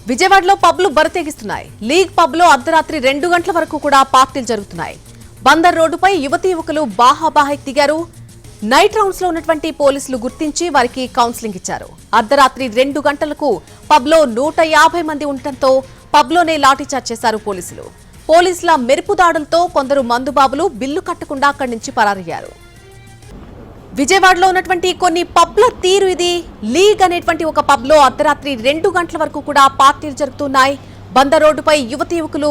విజయవాడలో పబ్లు బరితెగిస్తున్నాయి. లీగ్ పబ్లో అర్ధరాత్రి 2 గంటల వరకు కూడా పార్టీలు జరుగుతున్నాయి. బందర్ రోడ్డుపై యువతీ యువకులు బాహాబాహిక్ దిగారు. నైట్ రౌండ్స్ లో ఉన్నటువంటి పోలీసులు గుర్తించి వారికి కౌన్సిలింగ్ ఇచ్చారు. అర్ధరాత్రి 2 గంటలకు పబ్లో 150 మంది ఉండటంతో పబ్లోనే లాఠీచార్జ్ చేశారు పోలీసులు. పోలీసుల మెరుపు దాడులతో కొందరు మందుబాబులు బిల్లు కట్టకుండా అక్కడి నుంచి పరారయ్యారు. విజయవాడలో ఉన్నటువంటి కొన్ని పబ్ల తీరు ఇది. లీగ్ అనేటువంటి ఒక పబ్లో అర్ధరాత్రి 2 గంటల వరకు కూడా పార్టీలు జరుగుతున్నాయి. బందర్ రోడ్డుపై యువతీ యువకులు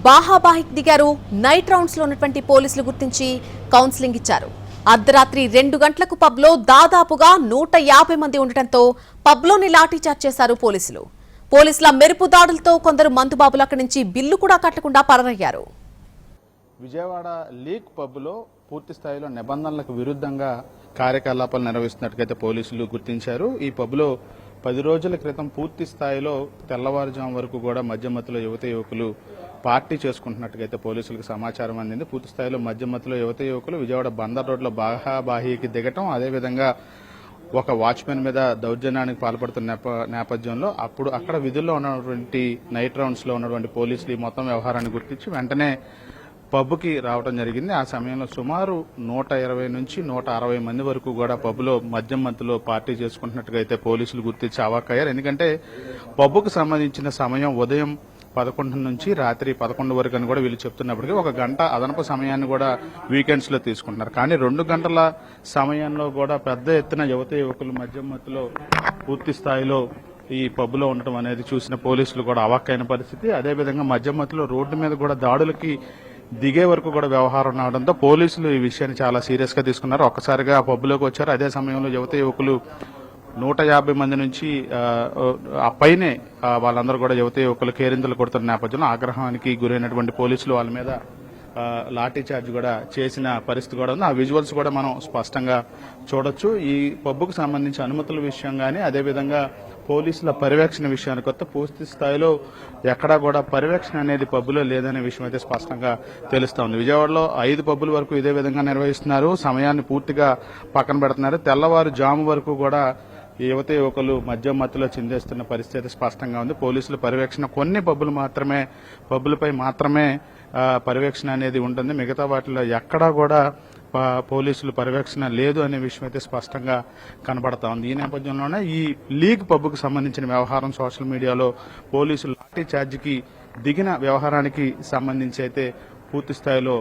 బాహాబాహిక్ దిగారు. నైట్ రౌండ్స్ లో ఉన్నటువంటి పోలీసులు గుర్తించి కౌన్సిలింగ్ ఇచ్చారు. అర్ధరాత్రి 2 గంటలకు పబ్లో దాదాపుగా 150 మంది ఉండటంతో పబ్లోని లాఠీచార్జ్ చేశారు పోలీసులు. పోలీసుల మెరుపు దాడులతో కొందరు మందుబాబులు అక్కడి నుంచి బిల్లు కూడా కట్టకుండా పరారయ్యారు. విజయవాడ లీగ్ పబ్లో పూర్తి స్థాయిలో నిబంధనలకు విరుద్ధంగా కార్యకలాపాలు నిర్వహిస్తున్నట్టుగైతే పోలీసులు గుర్తించారు. ఈ పబ్లో 10 రోజుల క్రితం పూర్తి స్థాయిలో తెల్లవారుజాము వరకు కూడా మధ్యమతిలో యువకులు పార్టీ చేసుకుంటున్నట్టుగైతే పోలీసులకు సమాచారం అందింది. పూర్తి స్థాయిలో మధ్యమతిలో యువకులు విజయవాడ బందర్ రోడ్లో బాహాబాహీకి దిగటం, అదేవిధంగా ఒక వాచ్మెన్ మీద దౌర్జన్యానికి పాల్పడుతున్న నేపథ్యంలో అప్పుడు అక్కడ విధుల్లో ఉన్నటువంటి నైట్ రౌండ్స్ లో ఉన్నటువంటి పోలీసులు ఈ మొత్తం వ్యవహారాన్ని గుర్తించి వెంటనే పబ్కి రావడం జరిగింది. ఆ సమయంలో సుమారు 120 నుంచి 160 మంది వరకు కూడా పబ్లో మధ్యలో పార్టీ చేసుకుంటున్నట్టుగా అయితే పోలీసులు గుర్తించి అవాక్కయ్యారు. ఎందుకంటే పబ్కు సంబంధించిన సమయం ఉదయం 11 నుంచి రాత్రి 11 వరకు అని కూడా వీళ్ళు చెప్తున్నప్పటికీ 1 గంట అదనపు సమయాన్ని కూడా వీకెండ్స్ లో తీసుకుంటున్నారు. కానీ 2 గంటల సమయంలో కూడా పెద్ద ఎత్తున యువకులు మధ్యలో పూర్తి స్థాయిలో ఈ పబ్లో ఉండటం అనేది చూసిన పోలీసులు కూడా అవాక్కైన పరిస్థితి. అదేవిధంగా మధ్యలో రోడ్డు మీద కూడా దాడులకి దిగే వరకు కూడా వ్యవహారం రావడంతో పోలీసులు ఈ విషయాన్ని చాలా సీరియస్ గా తీసుకున్నారు. ఒక్కసారిగా ఆ పబ్లోకి వచ్చారు. అదే సమయంలో యువకులు 150 మంది నుంచి ఆ పైనే వాళ్ళందరూ కూడా యువకులు కేరింతలు కొడుతున్న నేపథ్యంలో ఆగ్రహానికి గురైనటువంటి పోలీసులు వాళ్ళ మీద లాఠీ చార్జ్ కూడా చేసిన పరిస్థితి కూడా ఉంది. ఆ విజువల్స్ కూడా మనం స్పష్టంగా చూడొచ్చు. ఈ పబ్కు సంబంధించి అనుమతుల విషయం కానీ అదేవిధంగా పోలీసుల పర్యవేక్షణ విషయానికి కొత్త పూర్తి స్థాయిలో ఎక్కడా కూడా పర్యవేక్షణ అనేది పబ్బులో లేదనే విషయం అయితే స్పష్టంగా తెలుస్తా ఉంది. విజయవాడలో 5 పబ్బుల వరకు ఇదే విధంగా నిర్వహిస్తున్నారు. సమయాన్ని పూర్తిగా పక్కన పెడుతున్నారు. తెల్లవారు జాము వరకు కూడా యువకులు మధ్యలో చిందేస్తున్న పరిస్థితి స్పష్టంగా ఉంది. పోలీసుల పర్యవేక్షణ కొన్ని పబ్బులపై మాత్రమే పర్యవేక్షణ అనేది ఉంటుంది. మిగతా వాటిలో ఎక్కడా కూడా పోలీసులు పర్యవేక్షణ లేదు అనే విషయం అయితే స్పష్టంగా కనబడతా ఉంది. ఈ నేపథ్యంలోనే ఈ లీగ్ పబ్కు సంబంధించిన వ్యవహారం సోషల్ మీడియాలో పోలీసులు లాఠీ ఛార్జికి దిగిన వ్యవహారానికి సంబంధించి అయితే పూర్తి స్థాయిలో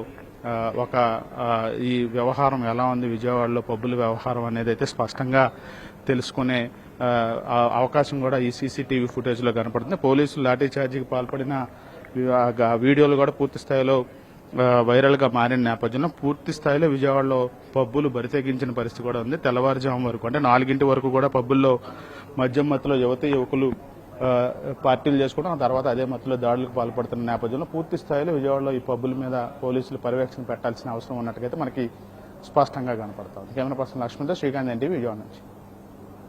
ఈ వ్యవహారం ఎలా ఉంది విజయవాడలో పబ్బుల వ్యవహారం అనేది అయితే స్పష్టంగా తెలుసుకునే అవకాశం కూడా ఈ సీసీటీవీ ఫుటేజ్ లో కనపడుతుంది. పోలీసులు లాఠీ ఛార్జీకి పాల్పడిన వీడియోలు కూడా పూర్తి స్థాయిలో వైరల్ గా మారిన నేపథ్యంలో పూర్తి స్థాయిలో విజయవాడలో పబ్బులు బరితెగించిన పరిస్థితి కూడా ఉంది. తెల్లవారుజాము వరకు అంటే 4 వరకు కూడా పబ్బుల్లో మధ్యలో యువకులు పార్టీలు చేసుకోవడం, ఆ తర్వాత అదే మత్తులో దాడులకు పాల్పడుతున్న నేపథ్యంలో పూర్తి స్థాయిలో విజయవాడలో ఈ పబ్బుల మీద పోలీసులు పర్యవేక్షణ పెట్టాల్సిన అవసరం ఉన్నట్టుగైతే మనకి స్పష్టంగా కనపడుతుంది. కెమెరా పర్సన్ లక్ష్మణ్తో శ్రీకాంత్ ఎన్టీవీ విజయవాడ నుంచి.